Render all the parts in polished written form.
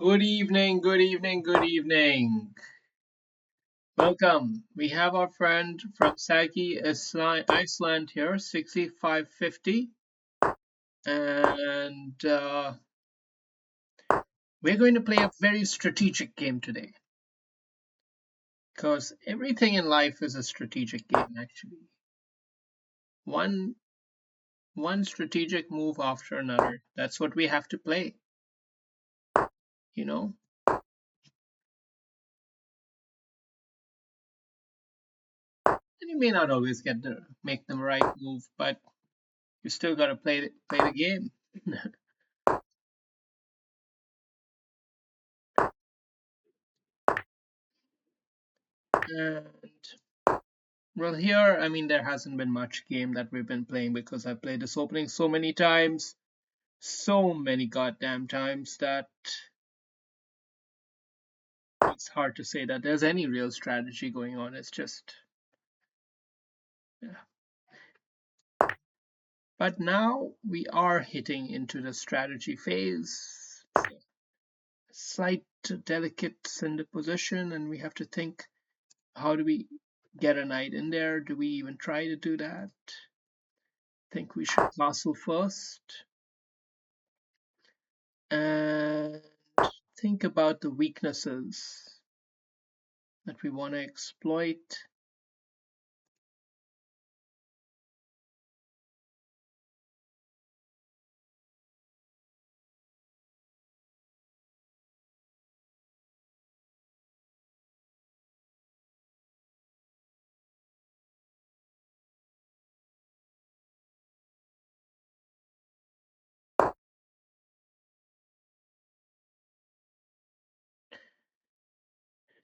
Good evening, good evening, good evening. Welcome. We have our friend from Saki, Iceland here, 6550. And we're going to play a very strategic game today. Because everything in life is a strategic game, actually. One one strategic move after another. That's what we have to play, you know? And you may not always make the right move, but you still gotta play the game. And well, here, I mean, there hasn't been much game that we've been playing because I've played this opening so many times, so many goddamn times that it's hard to say that there's any real strategy going on. It's just, yeah. But now we are hitting into the strategy phase. Slight delicate cinder position, and we have to think, how do we get a knight in there? Do we even try to do that? Think we should castle first. And think about the weaknesses that we want to exploit.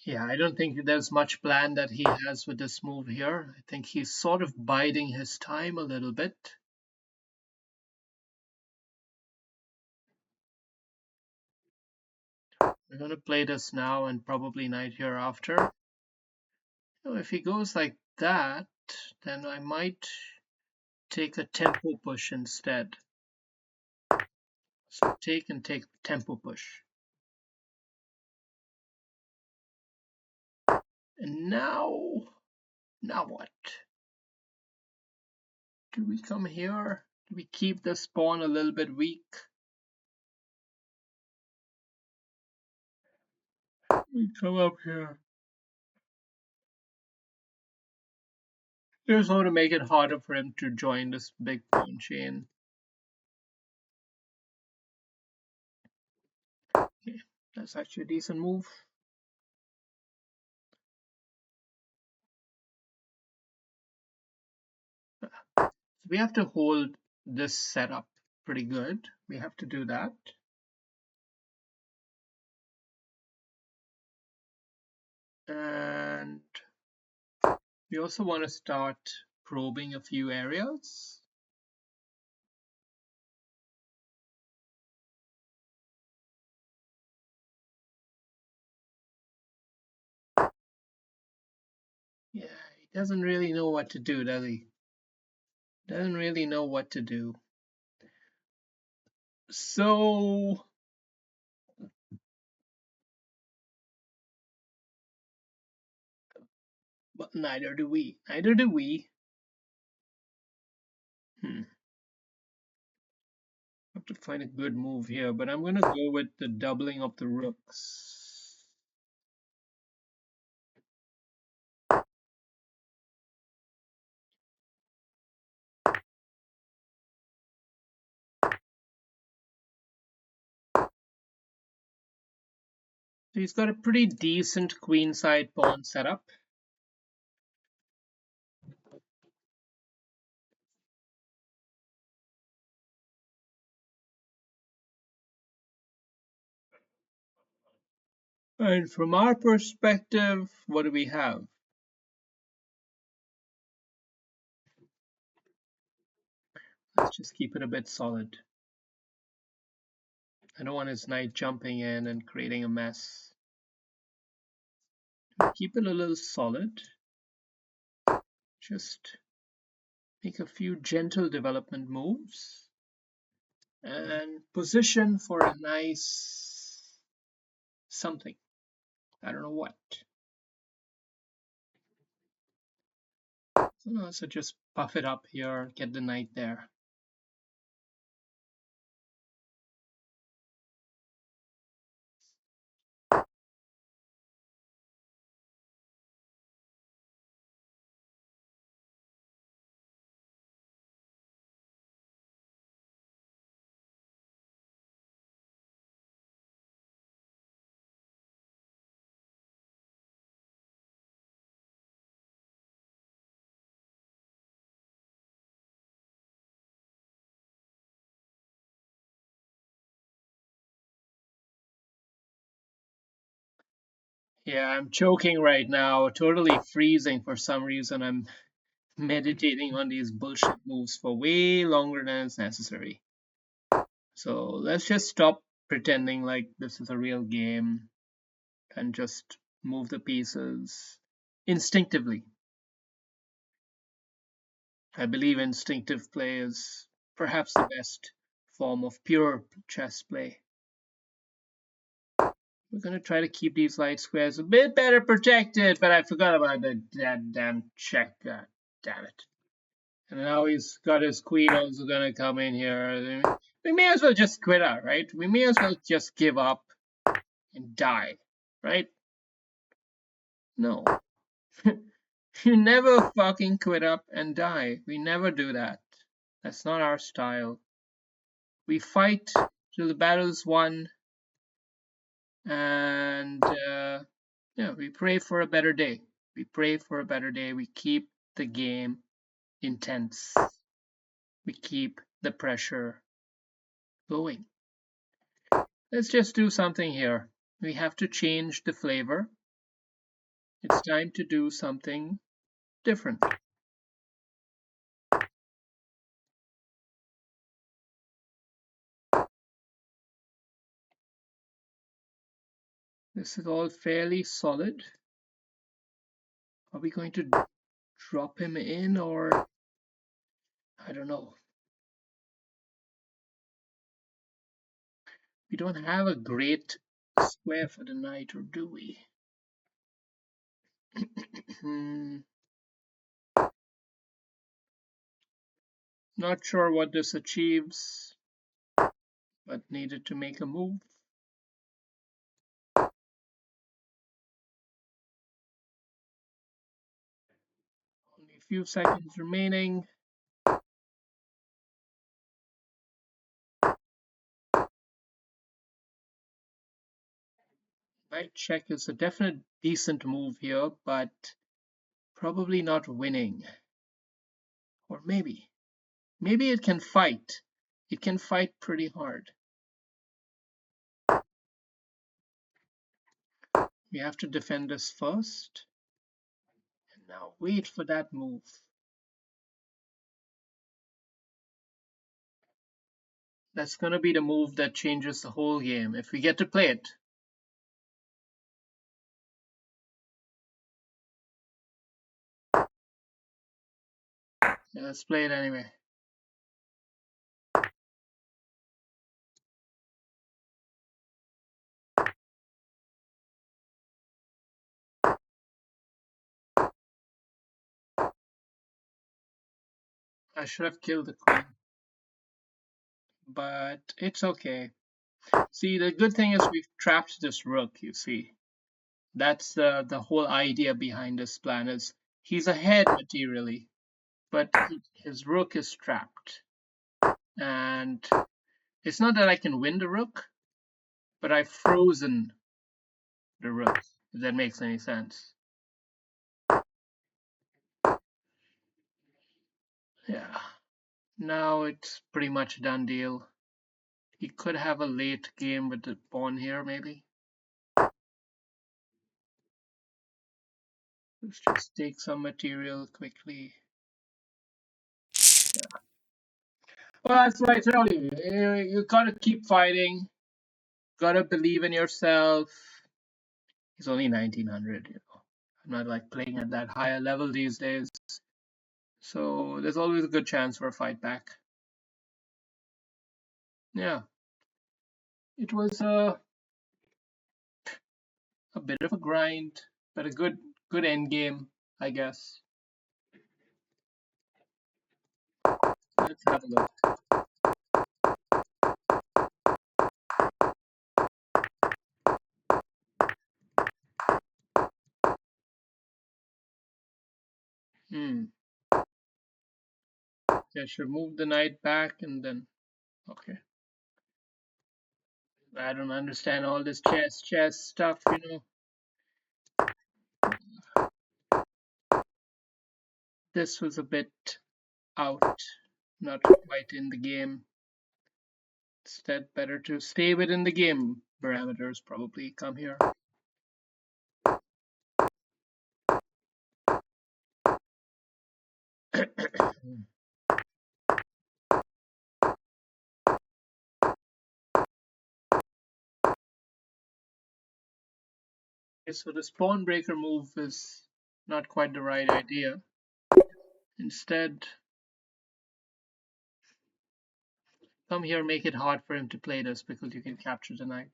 Yeah, I don't think there's much plan that he has with this move here. I think he's sort of biding his time a little bit. We're going to play this now and probably knight here after. If he goes like that, then I might take a tempo push instead. So take and take tempo push. And now what? Do we come here? Do we keep this pawn a little bit weak? We come up here. Here's how to make it harder for him to join this big pawn chain. Okay, that's actually a decent move. So we have to hold this setup pretty good. We have to do that. And we also want to start probing a few areas. Yeah, he doesn't really know what to do, does he? Doesn't really know what to do. So but neither do we. Neither do we. Have to find a good move here, but I'm gonna go with the doubling of the rooks. So he's got a pretty decent queenside pawn setup. And from our perspective, what do we have? Let's just keep it a bit solid. I don't want his knight jumping in and creating a mess. Keep it a little solid. Just make a few gentle development moves and position for a nice something. I don't know what. So just puff it up here, get the knight there. Yeah, I'm choking right now, totally freezing for some reason. I'm meditating on these bullshit moves for way longer than is necessary. So let's just stop pretending like this is a real game and just move the pieces instinctively. I believe instinctive play is perhaps the best form of pure chess play. We're going to try to keep these light squares a bit better protected, but I forgot about the damn check. God damn it. And now he's got his queen also going to come in here. We may as well just quit out, right? We may as well just give up and die, right? No. You never fucking quit up and die. We never do that. That's not our style. We fight till the battle's won, and yeah, we pray for a better day. We pray for a better day. We keep the game intense. We keep the pressure going. Let's just do something here. We have to change the flavor. It's time to do something different. This is all fairly solid. Are we going to drop him in, or I don't know. We don't have a great square for the knight, or do we? Not sure what this achieves, but needed to make a move. Only a few seconds remaining. Knight check is a definite decent move here, but probably not winning. Or maybe it can fight. It can fight pretty hard. We have to defend this first. And now wait for that move. That's going to be the move that changes the whole game, if we get to play it. Yeah, let's play it anyway. I should have killed the queen, but it's okay. See, the good thing is we've trapped this rook, you see. That's the whole idea behind this plan is he's ahead materially, but his rook is trapped. And it's not that I can win the rook, but I've frozen the rook, if that makes any sense. Yeah. Now it's pretty much a done deal. He could have a late game with the pawn here, maybe. Let's just take some material quickly. Yeah. Well, that's what I tell you. You gotta keep fighting. Gotta believe in yourself. He's only 1900, you know. I'm not like playing at that higher level these days. So there's always a good chance for a fight back. Yeah. It was a bit of a grind, but a good end game, I guess. Let's have a look. Hmm. Okay, I should move the knight back and then okay. I don't understand all this chess stuff, you know. This was a bit out, not quite in the game. Instead, better to stay within the game parameters, probably come here. Okay, so this pawn breaker move is not quite the right idea. Instead, come here, make it hard for him to play this because you can capture the knight.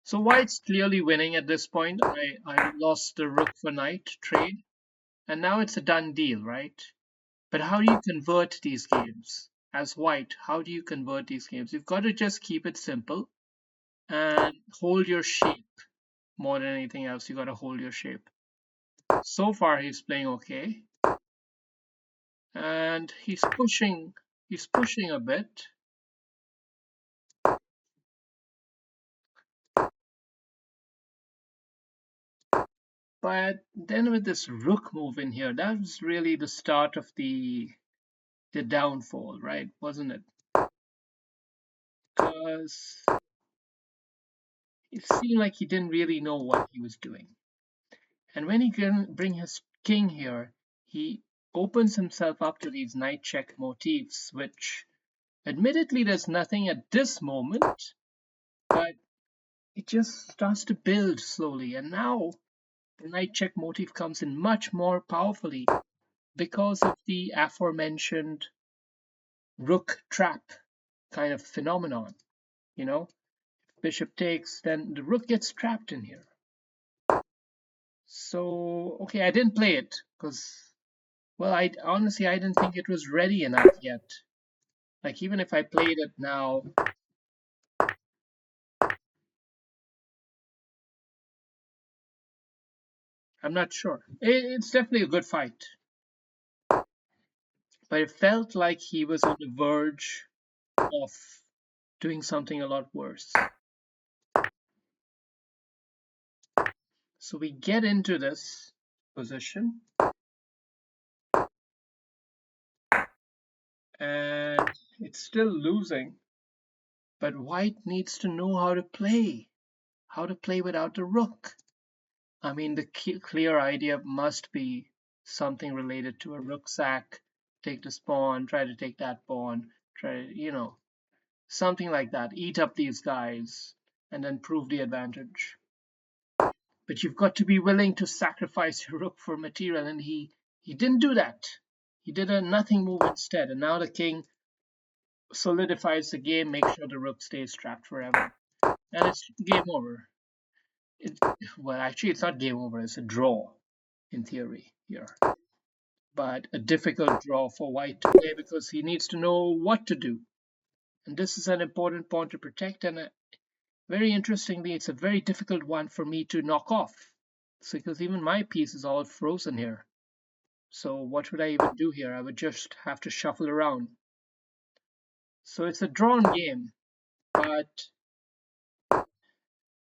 So white's clearly winning at this point. I lost the rook for knight trade, and now it's a done deal, right? But how do you convert these games? As white, how do you convert these games? You've got to just keep it simple and hold your shape more than anything else. You got to hold your shape. So far, he's playing okay, and he's pushing. He's pushing a bit. But then with this rook move in here, that was really the start of the downfall, right? Wasn't it? Because it seemed like he didn't really know what he was doing. And when he can bring his king here, he opens himself up to these knight check motifs, which admittedly there's nothing at this moment, but it just starts to build slowly. And now the knight check motif comes in much more powerfully because of the aforementioned rook trap kind of phenomenon. You know, bishop takes, then the rook gets trapped in here. So, okay, I didn't play it because, well, I honestly I didn't think it was ready enough yet. Like even if I played it now, I'm not sure. It's definitely a good fight, but it felt like he was on the verge of doing something a lot worse. So we get into this position, and it's still losing, but white needs to know how to play without the rook. I mean, the clear idea must be something related to a rook sack, take this pawn, try to take that pawn, something like that. Eat up these guys and then prove the advantage. But you've got to be willing to sacrifice your rook for material, and he didn't do that. He did a nothing move instead, and now the king solidifies the game, makes sure the rook stays trapped forever, and it's game over. It, well, actually, it's not game over. It's a draw, in theory here, but a difficult draw for white to play because he needs to know what to do, and this is an important pawn to protect. And very interestingly, it's a very difficult one for me to knock off, because even my piece is all frozen here. So what would I even do here? I would just have to shuffle around. So it's a drawn game,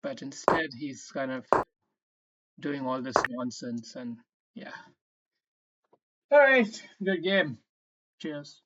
but instead he's kind of doing all this nonsense, and yeah. All right, good game. Cheers.